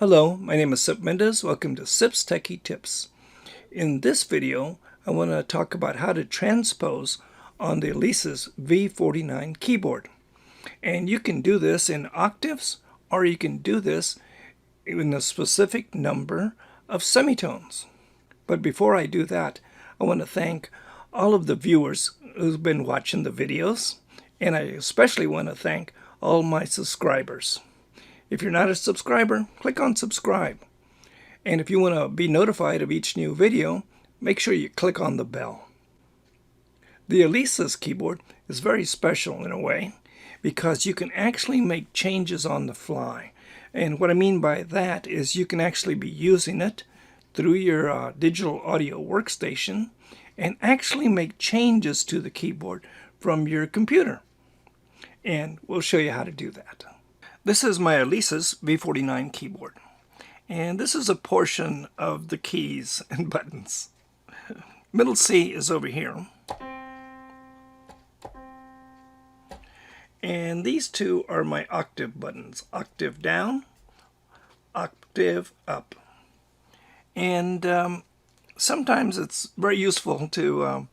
Hello, my name is Sip Mendez. Welcome to Sip's Techie Tips. In this video, I want to talk about how to transpose on the Alesis V49 keyboard. And you can do this in octaves, or you can do this in a specific number of semitones. But before I do that, I want to thank all of the viewers who've been watching the videos, and I especially want to thank all my subscribers. If you're not a subscriber, click on subscribe. And if you want to be notified of each new video, make sure you click on the bell. The Alesis keyboard is very special in a way because you can actually make changes on the fly. And what I mean by that is you can actually be using it through your Digital Audio Workstation and actually make changes to the keyboard from your computer. And we'll show you how to do that. This is my Alesis V49 keyboard, and this is a portion of the keys and buttons. Middle C is over here, and these two are my octave buttons, octave down, octave up. And sometimes it's very useful to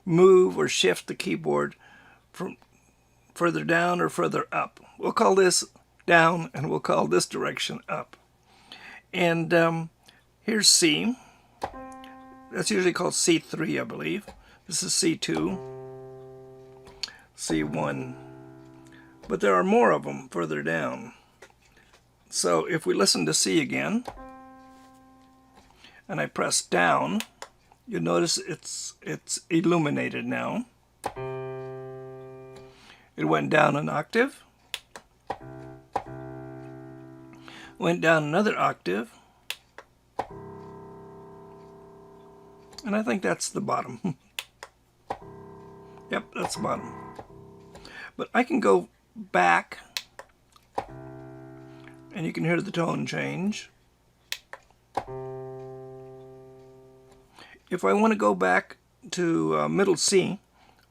move or shift the keyboard from further down or further up. We'll call this down, and we'll call this direction up. And here's C. That's usually called C3, I believe. This is C2, C1. But there are more of them further down. So if we listen to C again, and I press down, you'll notice it's illuminated now. It went down an octave. Went down another octave, and I think that's the bottom. Yep, that's the bottom. But I can go back, and you can hear the tone change. If I want to go back to middle C,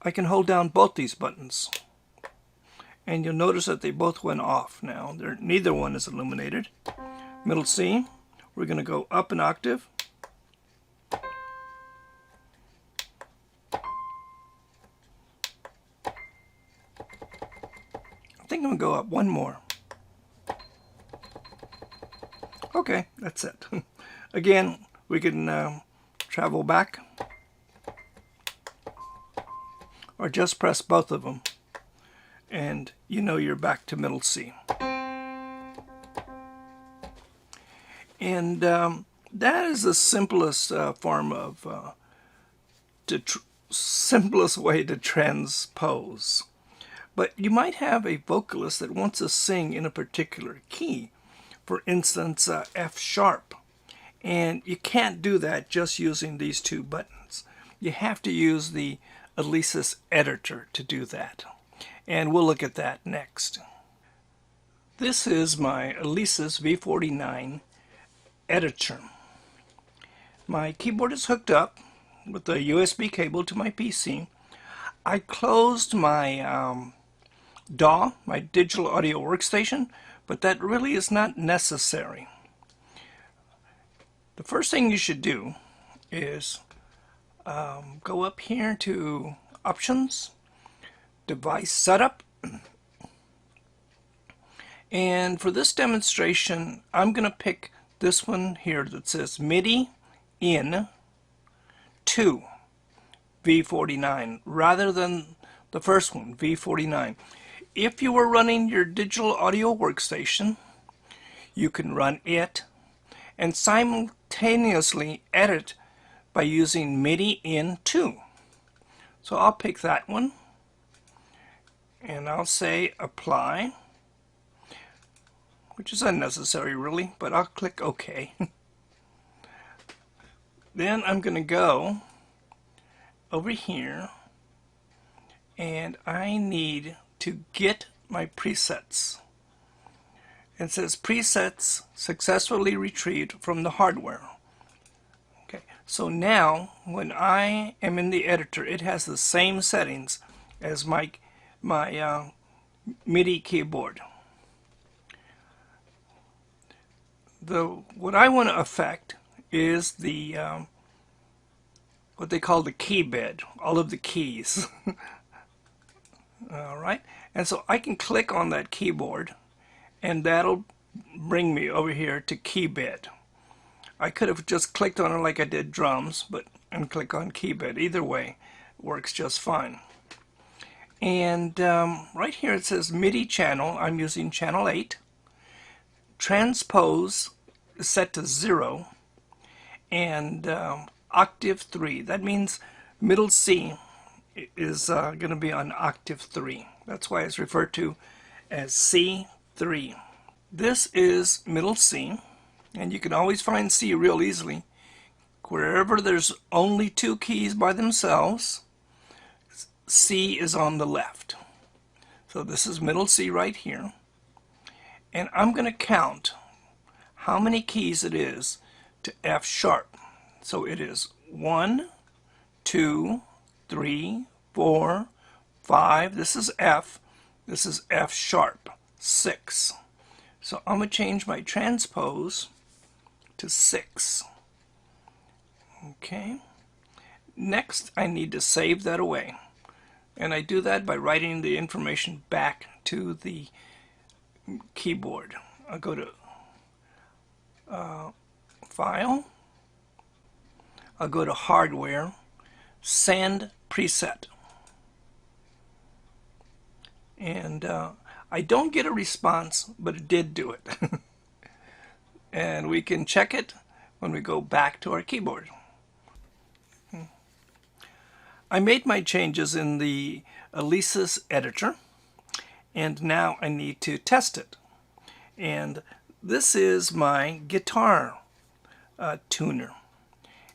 I can hold down both these buttons. And you'll notice that they both went off now. Neither one is illuminated. Middle C, we're going to go up an octave. I think I'm going to go up one more. Okay, that's it. Again, we can travel back, or just press both of them, and you know you're back to middle C. And that is the simplest form of simplest way to transpose. But you might have a vocalist that wants to sing in a particular key, for instance F sharp, and you can't do that just using these two buttons. You have to use the Alesis editor to do that. And we'll look at that next. This is my Alesis V49 editor. My keyboard is hooked up with a USB cable to my PC. I closed my DAW, my Digital Audio Workstation, but that really is not necessary. The first thing you should do is go up here to Options, Device Setup, and for this demonstration I'm going to pick this one here that says MIDI in 2 V49 rather than the first one, V49. If you were running your Digital Audio Workstation, you can run it and simultaneously edit by using MIDI in 2. So I'll pick that one, and I'll say apply, which is unnecessary really, but I'll click OK. Then I'm going to go over here, and I need to get my presets. It says presets successfully retrieved from the hardware. Okay, so now when I am in the editor, it has the same settings as my MIDI keyboard. what I want to affect is the what they call the key bed, all of the keys. All right, and so I can click on that keyboard, and that'll bring me over here to key bed. I could have just clicked on it like I did drums, and click on key bed. Either way works just fine. And right here it says MIDI channel. I'm using channel 8. Transpose is set to 0, and octave 3. That means middle C is going to be on octave 3. That's why it's referred to as C3. This is middle C, and you can always find C real easily. Wherever there's only 2 keys by themselves, C is on the left. So this is middle C right here. And I'm going to count how many keys it is to F sharp. So it is 1, 2, 3, 4, 5. This is F. This is F sharp. 6. So I'm going to change my transpose to 6. Okay. Next, I need to save that away. And I do that by writing the information back to the keyboard. I'll go to File. I'll go to Hardware, Send Preset. And I don't get a response, but it did do it. And we can check it when we go back to our keyboard. I made my changes in the Alesis editor, and now I need to test it. And this is my guitar tuner.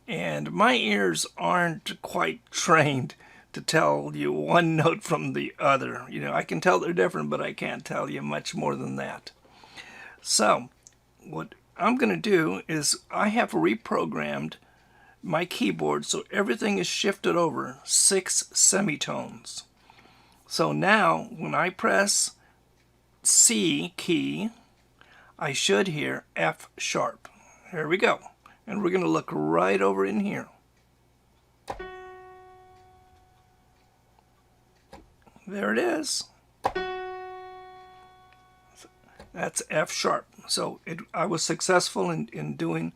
And my ears aren't quite trained to tell you one note from the other. You know, I can tell they're different, but I can't tell you much more than that. So, what I'm going to do is I have reprogrammed my keyboard so everything is shifted over 6 semitones. So now when I press C key, I should hear F sharp. Here we go. And we're going to look right over in here. There it is. That's F sharp. So I was successful in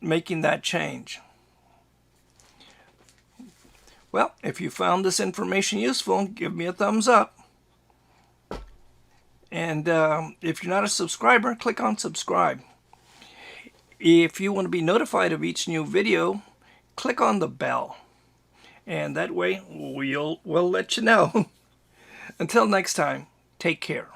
making that change. Well, if you found this information useful, give me a thumbs up. And if you're not a subscriber, click on subscribe. If you want to be notified of each new video, click on the bell. And that way, we'll let you know. Until next time, take care.